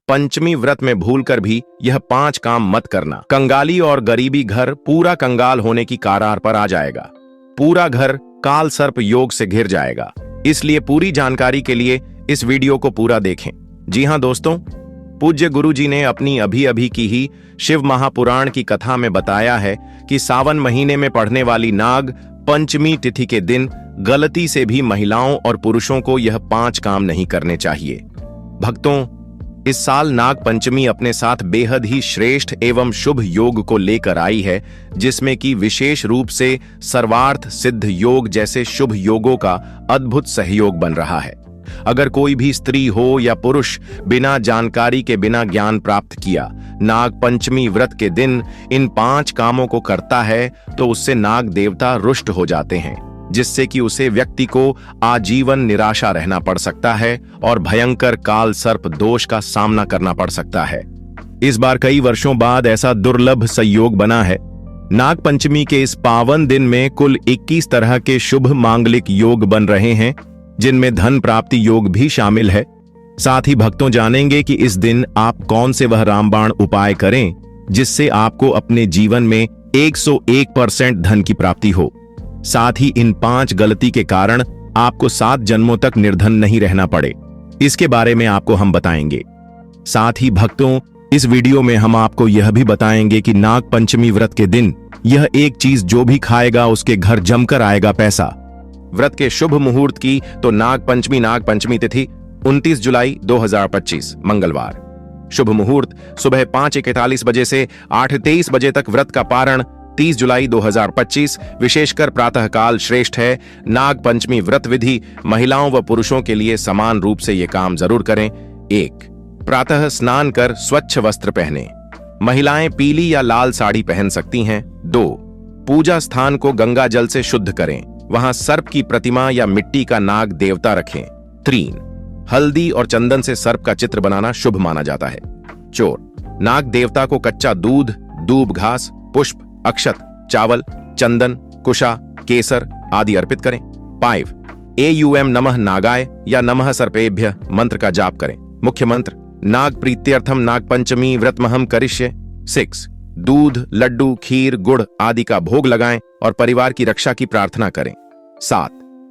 पंचमी व्रत में भूलकर भी यह 5 काम मत करना। कंगाली और गरीबी घर पूरा कंगाल होने की कगार पर आ जाएगा। पूरा घर काल सर्प योग से घिर जाएगा। इसलिए पूरी जानकारी के लिए इस वीडियो को पूरा देखें। जी हां दोस्तों, पूज्य गुरु जी ने अपनी अभी अभी की ही शिव महापुराण की कथा में बताया है कि सावन महीने में पड़ने वाली नाग पंचमी तिथि के दिन गलती से भी महिलाओं और पुरुषों को यह 5 काम नहीं करने चाहिए। भक्तों, इस साल नाग पंचमी अपने साथ बेहद ही श्रेष्ठ एवं शुभ योग को लेकर आई है, जिसमें कि विशेष रूप से सर्वार्थ सिद्ध योग जैसे शुभ योगों का अद्भुत सहयोग बन रहा है। अगर कोई भी स्त्री हो या पुरुष बिना जानकारी के, बिना ज्ञान प्राप्त किया नाग पंचमी व्रत के दिन इन 5 कामों को करता है तो उससे नाग देवता रुष्ट हो जाते हैं, जिससे कि उसे व्यक्ति को आजीवन निराशा रहना पड़ सकता है और भयंकर काल सर्प दोष का सामना करना पड़ सकता है। इस बार कई वर्षों बाद ऐसा दुर्लभ संयोग बना है। नाग पंचमी के इस पावन दिन में कुल 21 तरह के शुभ मांगलिक योग बन रहे हैं, जिनमें धन प्राप्ति योग भी शामिल है। साथ ही भक्तों जानेंगे कि इस दिन आप कौन से वह रामबाण उपाय करें जिससे आपको अपने जीवन में 101% धन की प्राप्ति हो। साथ ही इन 5 गलती के कारण आपको 7 जन्मों तक निर्धन नहीं रहना पड़े, इसके बारे में आपको हम बताएंगे। साथ ही भक्तों, इस वीडियो में हम आपको यह भी बताएंगे कि नाग पंचमी व्रत के दिन यह एक चीज जो भी खाएगा उसके घर जमकर आएगा पैसा। व्रत के शुभ मुहूर्त की तो नाग पंचमी तिथि 29 जुलाई 2025 मंगलवार। शुभ मुहूर्त सुबह 5:41 बजे से 8:23 बजे तक। व्रत का पारण 30 जुलाई 2025 विशेषकर प्रातःकाल श्रेष्ठ है। नाग पंचमी व्रत विधि महिलाओं व पुरुषों के लिए समान रूप से ये काम जरूर करें। 1. प्रातः स्नान कर स्वच्छ वस्त्र पहने। महिलाएं पीली या लाल साड़ी पहन सकती हैं। 2. पूजा स्थान को गंगा जल से शुद्ध करें, वहां सर्प की प्रतिमा या मिट्टी का नाग देवता रखें। 3. हल्दी और चंदन से सर्प का चित्र बनाना शुभ माना जाता है। 4. नाग देवता को कच्चा दूध, दूब घास, पुष्प, अक्षत, चावल, चंदन, कुशा, केसर आदि अर्पित करें। 5. एयूएम नमः नागाय या नमः सर्पेभ्य मंत्र का जाप करें। मुख्य मंत्र नाग प्रीत्यर्थम नाग पंचमी व्रतमहम करिष्ये। 6. दूध, लड्डू, खीर, गुड़ आदि का भोग लगाएं और परिवार की रक्षा की प्रार्थना करें। 7.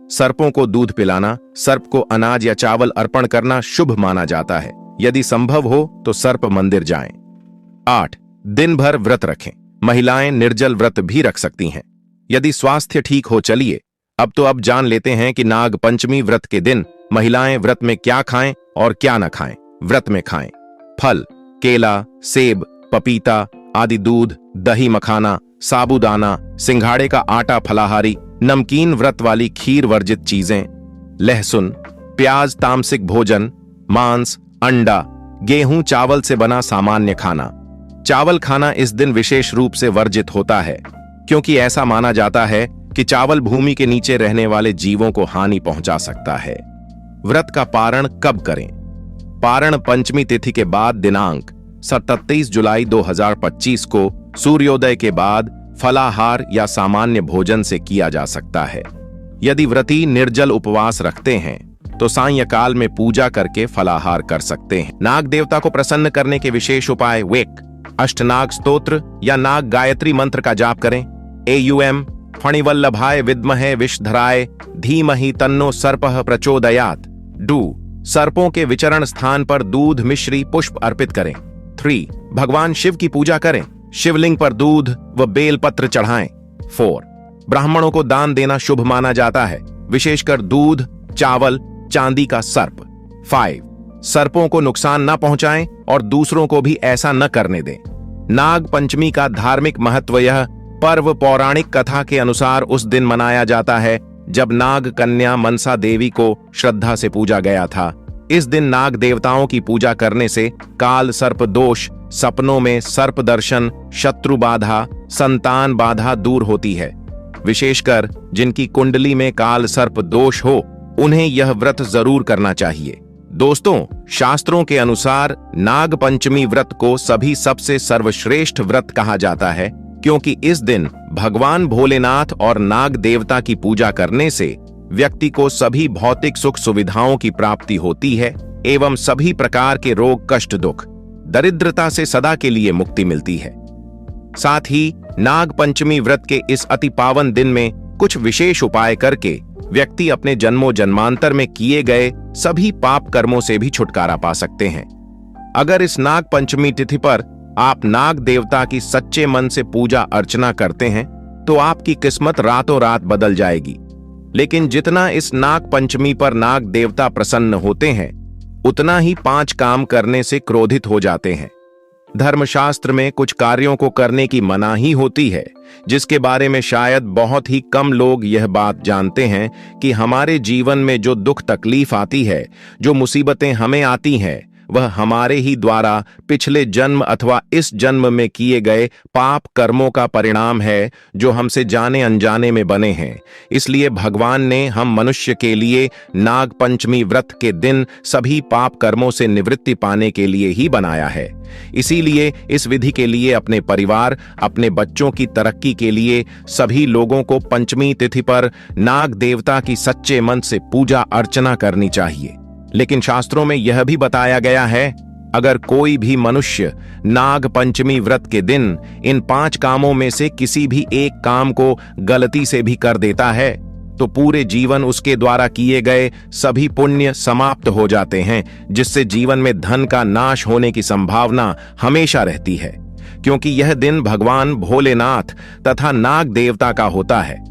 सर्पों को दूध पिलाना, सर्प को अनाज या चावल अर्पण करना शुभ माना जाता है। यदि संभव हो तो सर्प मंदिर जाएं। 8. दिन भर व्रत रखें। महिलाएं निर्जल व्रत भी रख सकती हैं यदि स्वास्थ्य ठीक हो। चलिए अब जान लेते हैं कि नाग पंचमी व्रत के दिन महिलाएं व्रत में क्या खाएं और क्या न खाएं। व्रत में खाएं फल, केला, सेब, पपीता आदि, दूध, दही मखाना, साबूदाना, सिंघाड़े का आटा फलाहारी, नमकीन व्रत वाली खीर वर्जित चीजें, लहसुन, प्याज तामसिक भोजन, मांस, अंडा, गेहूं चावल से बना सामान्य खाना। चावल खाना इस दिन विशेष रूप से वर्जित होता है, क्योंकि ऐसा माना जाता है कि चावल भूमि के नीचे रहने वाले जीवों को हानि पहुंचा सकता है। व्रत का पारण कब करें? पारण पंचमी तिथि के बाद दिनांक 27 जुलाई 2025 को सूर्योदय के बाद फलाहार या सामान्य भोजन से किया जा सकता है। यदि व्रती निर्जल उपवास रखते हैं तो सायंकाल में पूजा करके फलाहार कर सकते हैं। नाग देवता को प्रसन्न करने के विशेष उपाय: वेक, अष्टनाग स्तोत्र या नाग गायत्री मंत्र का जाप करें। एयूएम फणिवल्लभाय विद्महे विषधराय धीमहि तन्नो सर्पः प्रचोदयात्। डू, सर्पों के विचरण स्थान पर दूध, मिश्री, पुष्प अर्पित करें। 3. भगवान शिव की पूजा करें। शिवलिंग पर दूध व बेल पत्र चढ़ाएं। 4. ब्राह्मणों को दान देना शुभ माना जाता है, विशेषकर दूध, चावल, चांदी का सर्प। 5. सर्पों को नुकसान न पहुंचाएं और दूसरों को भी ऐसा न करने दें। नाग पंचमी का धार्मिक महत्व: यह पर्व पौराणिक कथा के अनुसार उस दिन मनाया जाता है जब नाग कन्या मनसा देवी को श्रद्धा से पूजा गया था। इस दिन नाग देवताओं की पूजा करने से काल सर्प दोष, सपनों में सर्प दर्शन, शत्रु बाधा, संतान बाधा दूर होती है। विशेषकर जिनकी कुंडली में काल सर्प दोष हो उन्हें यह व्रत जरूर करना चाहिए। दोस्तों, शास्त्रों के अनुसार नाग पंचमी व्रत को सभी सबसे सर्वश्रेष्ठ व्रत कहा जाता है, क्योंकि इस दिन भगवान भोलेनाथ और नाग देवता की पूजा करने से व्यक्ति को सभी भौतिक सुख सुविधाओं की प्राप्ति होती है एवं सभी प्रकार के रोग, कष्ट, दुख, दरिद्रता से सदा के लिए मुक्ति मिलती है। साथ ही नाग पंचमी व्रत के इस अति पावन दिन में कुछ विशेष उपाय करके व्यक्ति अपने जन्मों जन्मांतर में किए गए सभी पाप कर्मों से भी छुटकारा पा सकते हैं। अगर इस नाग पंचमी तिथि पर आप नाग देवता की सच्चे मन से पूजा अर्चना करते हैं तो आपकी किस्मत रातों रात बदल जाएगी। लेकिन जितना इस नाग पंचमी पर नाग देवता प्रसन्न होते हैं, उतना ही 5 काम करने से क्रोधित हो जाते हैं। धर्मशास्त्र में कुछ कार्यों को करने की मनाही होती है, जिसके बारे में शायद बहुत ही कम लोग यह बात जानते हैं कि हमारे जीवन में जो दुख तकलीफ आती है, जो मुसीबतें हमें आती हैं, वह हमारे ही द्वारा पिछले जन्म अथवा इस जन्म में किए गए पाप कर्मों का परिणाम है, जो हमसे जाने अनजाने में बने हैं। इसलिए भगवान ने हम मनुष्य के लिए नाग पंचमी व्रत के दिन सभी पाप कर्मों से निवृत्ति पाने के लिए ही बनाया है। इसीलिए इस विधि के लिए अपने परिवार, अपने बच्चों की तरक्की के लिए सभी लोगों को पंचमी तिथि पर नाग देवता की सच्चे मन से पूजा अर्चना करनी चाहिए। लेकिन शास्त्रों में यह भी बताया गया है, अगर कोई भी मनुष्य नाग पंचमी व्रत के दिन इन 5 कामों में से किसी भी एक काम को गलती से भी कर देता है तो पूरे जीवन उसके द्वारा किए गए सभी पुण्य समाप्त हो जाते हैं, जिससे जीवन में धन का नाश होने की संभावना हमेशा रहती है, क्योंकि यह दिन भगवान भोलेनाथ तथा नाग देवता का होता है।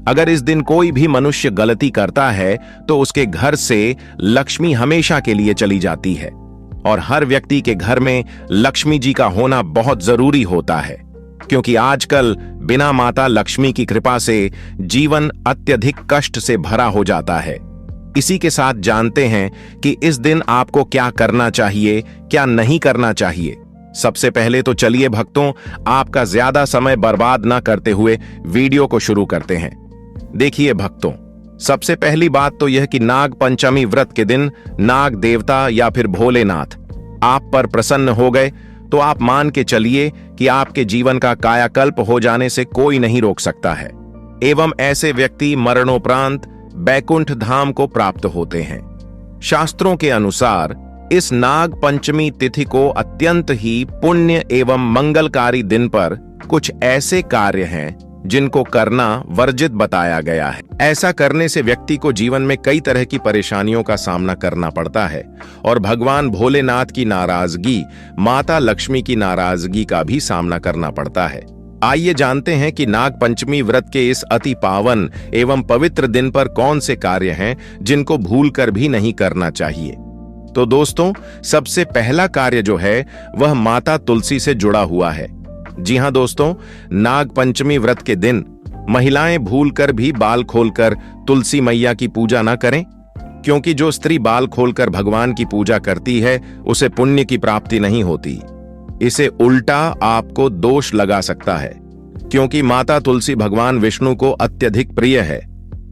अगर इस दिन कोई भी मनुष्य गलती करता है तो उसके घर से लक्ष्मी हमेशा के लिए चली जाती है, और हर व्यक्ति के घर में लक्ष्मी जी का होना बहुत जरूरी होता है, क्योंकि आजकल बिना माता लक्ष्मी की कृपा से जीवन अत्यधिक कष्ट से भरा हो जाता है। इसी के साथ जानते हैं कि इस दिन आपको क्या करना चाहिए, क्या नहीं करना चाहिए। सबसे पहले तो चलिए भक्तों, आपका ज्यादा समय बर्बाद ना करते हुए वीडियो को शुरू करते हैं। देखिए भक्तों, सबसे पहली बात तो यह कि नाग पंचमी व्रत के दिन नाग देवता या फिर भोलेनाथ आप पर प्रसन्न हो गए तो आप मान के चलिए कि आपके जीवन का कायाकल्प हो जाने से कोई नहीं रोक सकता है, एवं ऐसे व्यक्ति मरणोपरांत बैकुंठ धाम को प्राप्त होते हैं। शास्त्रों के अनुसार इस नाग पंचमी तिथि को अत्यंत ही पुण्य एवं मंगलकारी दिन पर कुछ ऐसे कार्य हैं जिनको करना वर्जित बताया गया है। ऐसा करने से व्यक्ति को जीवन में कई तरह की परेशानियों का सामना करना पड़ता है और भगवान भोलेनाथ की नाराजगी, माता लक्ष्मी की नाराजगी का भी सामना करना पड़ता है। आइए जानते हैं कि नाग पंचमी व्रत के इस अति पावन एवं पवित्र दिन पर कौन से कार्य हैं जिनको भूलकर भी नहीं करना चाहिए। तो दोस्तों, सबसे पहला कार्य जो है वह माता तुलसी से जुड़ा हुआ है। जी हां दोस्तों, नाग पंचमी व्रत के दिन महिलाएं भूलकर भी बाल खोलकर तुलसी मैया की पूजा ना करें, क्योंकि जो स्त्री बाल खोलकर भगवान की पूजा करती है उसे पुण्य की प्राप्ति नहीं होती। इसे उल्टा आपको दोष लगा सकता है, क्योंकि माता तुलसी भगवान विष्णु को अत्यधिक प्रिय है।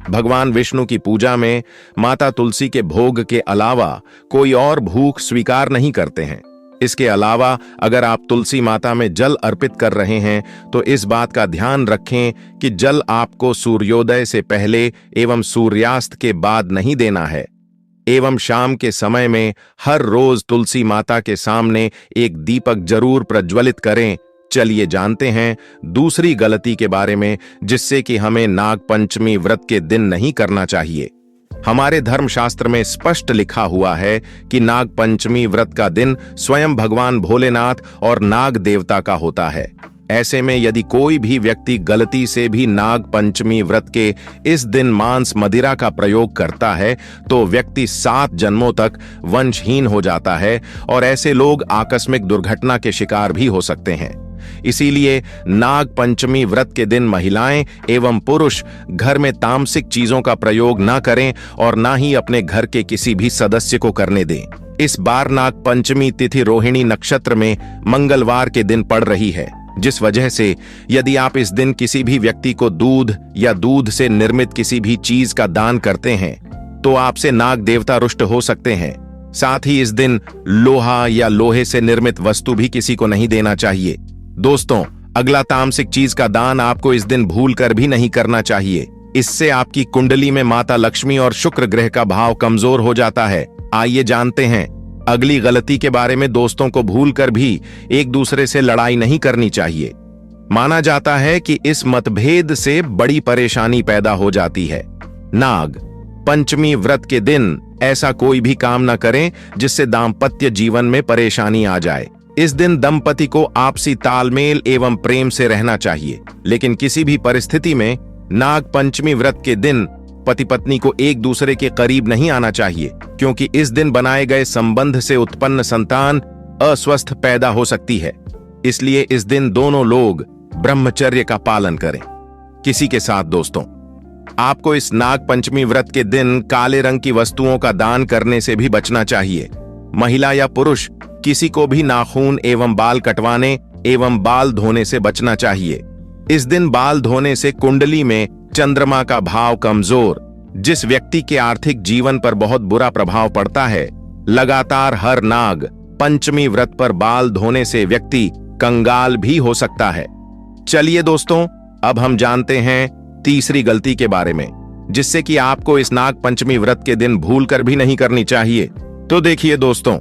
भगवान विष्णु की पूजा में माता तुलसी के भोग के अलावा कोई और भूख स्वीकार नहीं करते हैं। इसके अलावा अगर आप तुलसी माता में जल अर्पित कर रहे हैं तो इस बात का ध्यान रखें कि जल आपको सूर्योदय से पहले एवं सूर्यास्त के बाद नहीं देना है, एवं शाम के समय में हर रोज तुलसी माता के सामने एक दीपक जरूर प्रज्वलित करें। चलिए जानते हैं दूसरी गलती के बारे में, जिससे कि हमें नाग पंचमी व्रत के दिन नहीं करना चाहिए। हमारे धर्मशास्त्र में स्पष्ट लिखा हुआ है कि नाग पंचमी व्रत का दिन स्वयं भगवान भोलेनाथ और नाग देवता का होता है। ऐसे में यदि कोई भी व्यक्ति गलती से भी नाग पंचमी व्रत के इस दिन मांस मदिरा का प्रयोग करता है तो व्यक्ति 7 जन्मों तक वंशहीन हो जाता है, और ऐसे लोग आकस्मिक दुर्घटना के शिकार भी हो सकते हैं। इसीलिए नाग पंचमी व्रत के दिन महिलाएं एवं पुरुष घर में तामसिक चीजों का प्रयोग ना करें और ना ही अपने घर के किसी भी सदस्य को करने दें। इस बार नाग पंचमी तिथि रोहिणी नक्षत्र में मंगलवार के दिन पड़ रही है, जिस वजह से यदि आप इस दिन किसी भी व्यक्ति को दूध या दूध से निर्मित किसी भी चीज का दान करते हैं तो आपसे नाग देवता रुष्ट हो सकते हैं। साथ ही इस दिन लोहा या लोहे से निर्मित वस्तु भी किसी को नहीं देना चाहिए। दोस्तों, अगला तामसिक चीज का दान आपको इस दिन भूलकर भी नहीं करना चाहिए। इससे आपकी कुंडली में माता लक्ष्मी और शुक्र ग्रह का भाव कमजोर हो जाता है। आइए जानते हैं अगली गलती के बारे में। दोस्तों को भूलकर भी एक दूसरे से लड़ाई नहीं करनी चाहिए। माना जाता है कि इस मतभेद से बड़ी परेशानी पैदा हो जाती है। नाग पंचमी व्रत के दिन ऐसा कोई भी काम न करें जिससे दाम्पत्य जीवन में परेशानी आ जाए। इस दिन दंपति को आपसी तालमेल एवं प्रेम से रहना चाहिए, लेकिन किसी भी परिस्थिति में नाग पंचमी व्रत के दिन पति पत्नी को एक दूसरे के करीब नहीं आना चाहिए, क्योंकि इस दिन बनाए गए संबंध से उत्पन्न संतान अस्वस्थ पैदा हो सकती है। इसलिए इस दिन दोनों लोग ब्रह्मचर्य का पालन करें। किसी के साथ दोस्तों, आपको इस नाग पंचमी व्रत के दिन काले रंग की वस्तुओं का दान करने से भी बचना चाहिए। महिला या पुरुष किसी को भी नाखून एवं बाल कटवाने एवं बाल धोने से बचना चाहिए। इस दिन बाल धोने से कुंडली में चंद्रमा का भाव कमजोर, जिस व्यक्ति के आर्थिक जीवन पर बहुत बुरा प्रभाव पड़ता है। लगातार हर नाग पंचमी व्रत पर बाल धोने से व्यक्ति कंगाल भी हो सकता है। चलिए दोस्तों, अब हम जानते हैं तीसरी गलती के बारे में, जिससे कि आपको इस नाग पंचमी व्रत के दिन भूलकर भी नहीं करनी चाहिए। तो देखिए दोस्तों,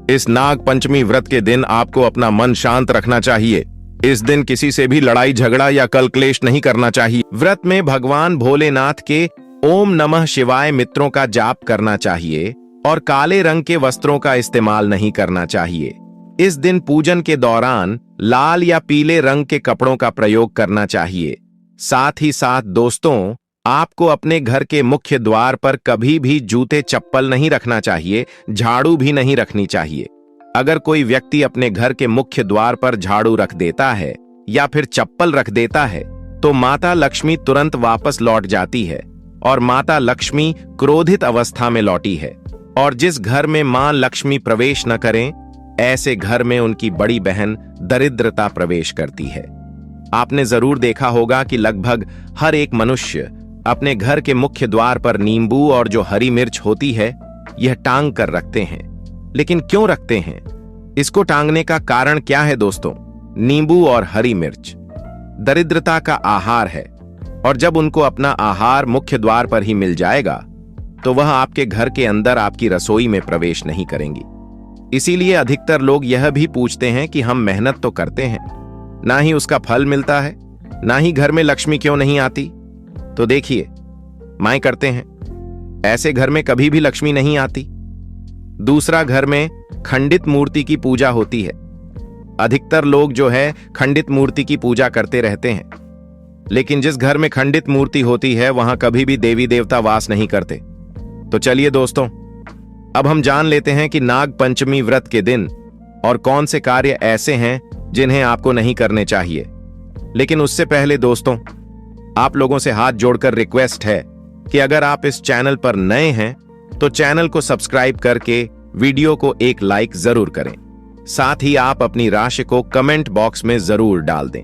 इस नाग पंचमी व्रत के दिन आपको अपना मन शांत रखना चाहिए। इस दिन किसी से भी लड़ाई झगड़ा या कल क्लेश नहीं करना चाहिए। व्रत में भगवान भोलेनाथ के ओम नमः शिवाय मंत्रों का जाप करना चाहिए और काले रंग के वस्त्रों का इस्तेमाल नहीं करना चाहिए। इस दिन पूजन के दौरान लाल या पीले रंग के कपड़ों का प्रयोग करना चाहिए। साथ ही साथ दोस्तों, आपको अपने घर के मुख्य द्वार पर कभी भी जूते चप्पल नहीं रखना चाहिए, झाड़ू भी नहीं रखनी चाहिए। अगर कोई व्यक्ति अपने घर के मुख्य द्वार पर झाड़ू रख देता है या फिर चप्पल रख देता है तो माता लक्ष्मी तुरंत वापस लौट जाती है और माता लक्ष्मी क्रोधित अवस्था में लौटी है। और जिस घर में मां लक्ष्मी प्रवेश न करें, ऐसे घर में उनकी बड़ी बहन दरिद्रता प्रवेश करती है। आपने जरूर देखा होगा कि लगभग हर एक मनुष्य अपने घर के मुख्य द्वार पर नींबू और जो हरी मिर्च होती है यह टांग कर रखते हैं। लेकिन क्यों रखते हैं? इसको टांगने का कारण क्या है दोस्तों? नींबू और हरी मिर्च दरिद्रता का आहार है, और जब उनको अपना आहार मुख्य द्वार पर ही मिल जाएगा तो वह आपके घर के अंदर आपकी रसोई में प्रवेश नहीं करेंगी। इसीलिए अधिकतर लोग यह भी पूछते हैं कि हम मेहनत तो करते हैं, ना ही उसका फल मिलता है, ना ही घर में लक्ष्मी क्यों नहीं आती। तो देखिए, माएं करते हैं, ऐसे घर में कभी भी लक्ष्मी नहीं आती। दूसरा, घर में खंडित मूर्ति की पूजा होती है। अधिकतर लोग जो है खंडित मूर्ति की पूजा करते रहते हैं, लेकिन जिस घर में खंडित मूर्ति होती है वहां कभी भी देवी देवता वास नहीं करते। तो चलिए दोस्तों, अब हम जान लेते हैं कि नाग पंचमी व्रत के दिन और कौन से कार्य ऐसे हैं जिन्हें आपको नहीं करने चाहिए। लेकिन उससे पहले दोस्तों, आप लोगों से हाथ जोड़कर रिक्वेस्ट है कि अगर आप इस चैनल पर नए हैं तो चैनल को सब्सक्राइब करके वीडियो को एक लाइक जरूर करें। साथ ही आप अपनी राशि को कमेंट बॉक्स में जरूर डाल दें,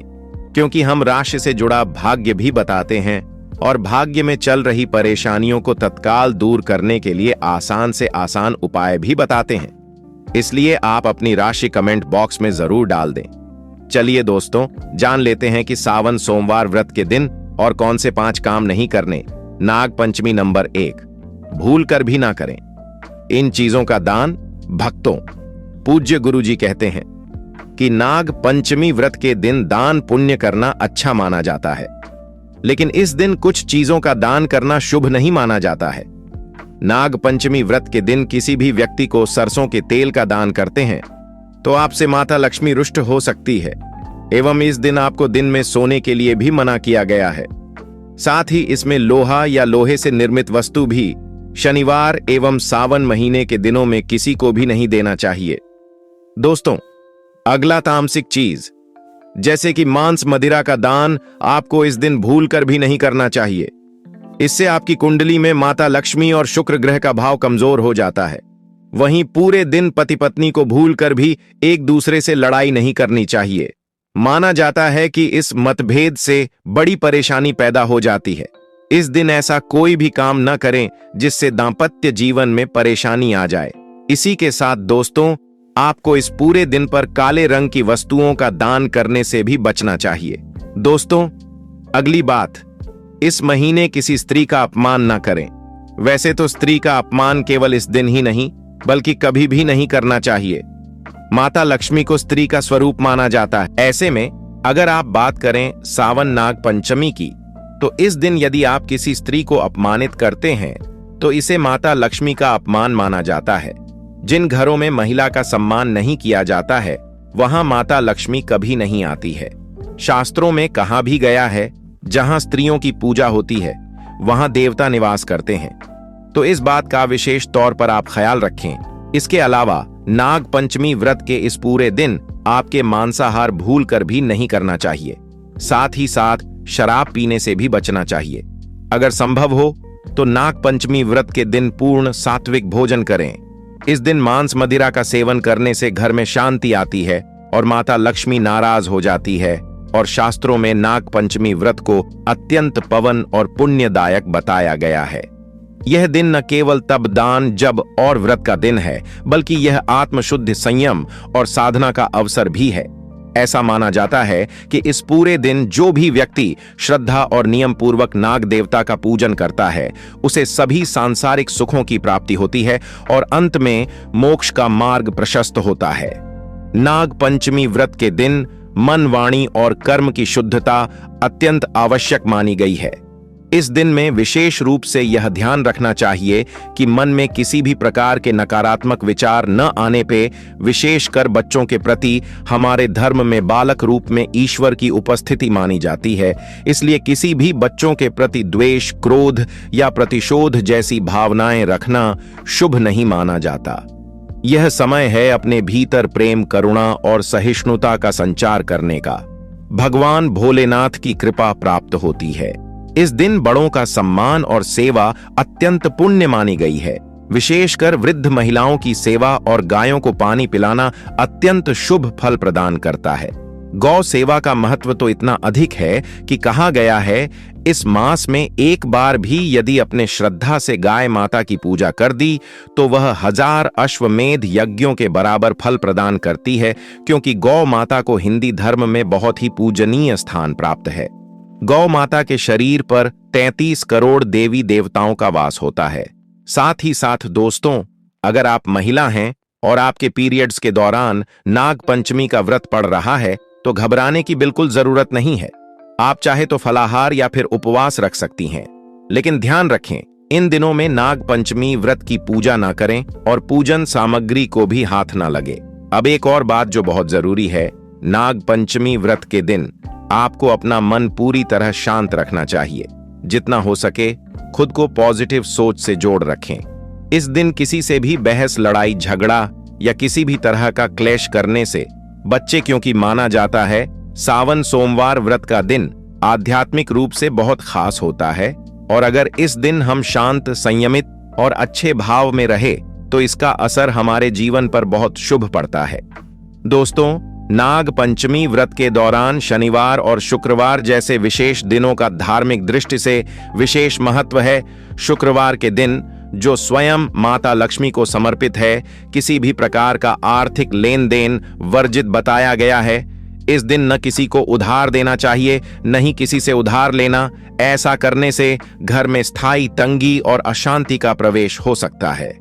क्योंकि हम राशि से जुड़ा भाग्य भी बताते हैं और भाग्य में चल रही परेशानियों को तत्काल दूर करने के लिए आसान से आसान उपाय भी बताते हैं। इसलिए आप अपनी राशि कमेंट बॉक्स में जरूर डाल दें। चलिए दोस्तों, जान लेते हैं कि सावन सोमवार व्रत के दिन और कौन से 5 काम नहीं करने। नाग पंचमी नंबर 1, भूल कर भी ना करें। इन चीजों का दान भक्तों। पूज्य गुरुजी कहते हैं कि नाग पंचमी व्रत के दिन दान पुण्य करना अच्छा माना जाता है, लेकिन इस दिन कुछ चीजों का दान करना शुभ नहीं माना जाता है। नाग पंचमी व्रत के दिन किसी भी व्यक्ति को सरसों के तेल का दान करते हैं तो आपसे माता लक्ष्मी रुष्ट हो सकती है, एवं इस दिन आपको दिन में सोने के लिए भी मना किया गया है। साथ ही इसमें लोहा या लोहे से निर्मित वस्तु भी शनिवार एवं सावन महीने के दिनों में किसी को भी नहीं देना चाहिए। दोस्तों, अगला तामसिक चीज जैसे कि मांस मदिरा का दान आपको इस दिन भूल कर भी नहीं करना चाहिए। इससे आपकी कुंडली में माता लक्ष्मी और शुक्र ग्रह का भाव कमजोर हो जाता है। वहीं पूरे दिन पति पत्नी को भूल कर भी एक दूसरे से लड़ाई नहीं करनी चाहिए। माना जाता है कि इस मतभेद से बड़ी परेशानी पैदा हो जाती है। इस दिन ऐसा कोई भी काम न करें जिससे दाम्पत्य जीवन में परेशानी आ जाए। इसी के साथ दोस्तों, आपको इस पूरे दिन पर काले रंग की वस्तुओं का दान करने से भी बचना चाहिए। दोस्तों, अगली बात, इस महीने किसी स्त्री का अपमान न करें। वैसे तो स्त्री का अपमान केवल इस दिन ही नहीं बल्कि कभी भी नहीं करना चाहिए। माता लक्ष्मी को स्त्री का स्वरूप माना जाता है। ऐसे में अगर आप बात करें सावन नाग पंचमी की, तो इस दिन यदि आप किसी स्त्री को अपमानित करते हैं तो इसे माता लक्ष्मी का अपमान माना जाता है। जिन घरों में महिला का सम्मान नहीं किया जाता है वहां माता लक्ष्मी कभी नहीं आती है। शास्त्रों में कहा भी गया है, जहां स्त्रियों की पूजा होती है वहां देवता निवास करते हैं। तो इस बात का विशेष तौर पर आप ख्याल रखें। इसके अलावा नाग पंचमी व्रत के इस पूरे दिन आपके मांसाहार भूल कर भी नहीं करना चाहिए। साथ ही साथ शराब पीने से भी बचना चाहिए। अगर संभव हो तो नाग पंचमी व्रत के दिन पूर्ण सात्विक भोजन करें। इस दिन मांस मदिरा का सेवन करने से घर में शांति आती है और माता लक्ष्मी नाराज हो जाती है। और शास्त्रों में नाग पंचमी व्रत को अत्यंत पवन और पुण्यदायक बताया गया है। यह दिन न केवल तप दान जप और व्रत का दिन है, बल्कि यह आत्मशुद्ध संयम और साधना का अवसर भी है। ऐसा माना जाता है कि इस पूरे दिन जो भी व्यक्ति श्रद्धा और नियम पूर्वक नाग देवता का पूजन करता है उसे सभी सांसारिक सुखों की प्राप्ति होती है और अंत में मोक्ष का मार्ग प्रशस्त होता है। नाग पंचमी व्रत के दिन मन, वाणी और कर्म की शुद्धता अत्यंत आवश्यक मानी गई है। इस दिन में विशेष रूप से यह ध्यान रखना चाहिए कि मन में किसी भी प्रकार के नकारात्मक विचार न आने पे, विशेषकर बच्चों के प्रति हमारे धर्म में बालक रूप में ईश्वर की उपस्थिति मानी जाती है। इसलिए किसी भी बच्चों के प्रति द्वेष, क्रोध या प्रतिशोध जैसी भावनाएं रखना शुभ नहीं माना जाता। यह समय है अपने भीतर प्रेम, करुणा और सहिष्णुता का संचार करने का। भगवान भोलेनाथ की कृपा प्राप्त होती है। इस दिन बड़ों का सम्मान और सेवा अत्यंत पुण्य मानी गई है। विशेषकर वृद्ध महिलाओं की सेवा और गायों को पानी पिलाना अत्यंत शुभ फल प्रदान करता है। गौ सेवा का महत्व तो इतना अधिक है कि कहा गया है, इस मास में एक बार भी यदि अपने श्रद्धा से गाय माता की पूजा कर दी तो वह 1000 अश्वमेध यज्ञों के बराबर फल प्रदान करती है, क्योंकि गौ माता को हिंदी धर्म में बहुत ही पूजनीय स्थान प्राप्त है। गौ माता के शरीर पर 33 करोड़ देवी देवताओं का वास होता है। साथ ही साथ दोस्तों, अगर आप महिला हैं और आपके पीरियड्स के दौरान नाग पंचमी का व्रत पड़ रहा है तो घबराने की बिल्कुल जरूरत नहीं है। आप चाहे तो फलाहार या फिर उपवास रख सकती हैं, लेकिन ध्यान रखें, इन दिनों में नाग पंचमी व्रत की पूजा ना करें और पूजन सामग्री को भी हाथ ना लगे। अब एक और बात जो बहुत जरूरी है, नाग पंचमी व्रत के दिन आपको अपना मन पूरी तरह शांत रखना चाहिए। जितना हो सके खुद को पॉजिटिव सोच से जोड़ रखें। इस दिन किसी से भी बहस, लड़ाई, झगड़ा या किसी भी तरह का क्लेश करने से बच्चे, क्योंकि माना जाता है सावन सोमवार व्रत का दिन आध्यात्मिक रूप से बहुत खास होता है और अगर इस दिन हम शांत, संयमित और अच्छे भाव में रहे तो इसका असर हमारे जीवन पर बहुत शुभ पड़ता है। दोस्तों, नाग पंचमी व्रत के दौरान शनिवार और शुक्रवार जैसे विशेष दिनों का धार्मिक दृष्टि से विशेष महत्व है। शुक्रवार के दिन जो स्वयं माता लक्ष्मी को समर्पित है, किसी भी प्रकार का आर्थिक लेन देन वर्जित बताया गया है। इस दिन न किसी को उधार देना चाहिए, न ही किसी से उधार लेना। ऐसा करने से घर में स्थायी तंगी और अशांति का प्रवेश हो सकता है।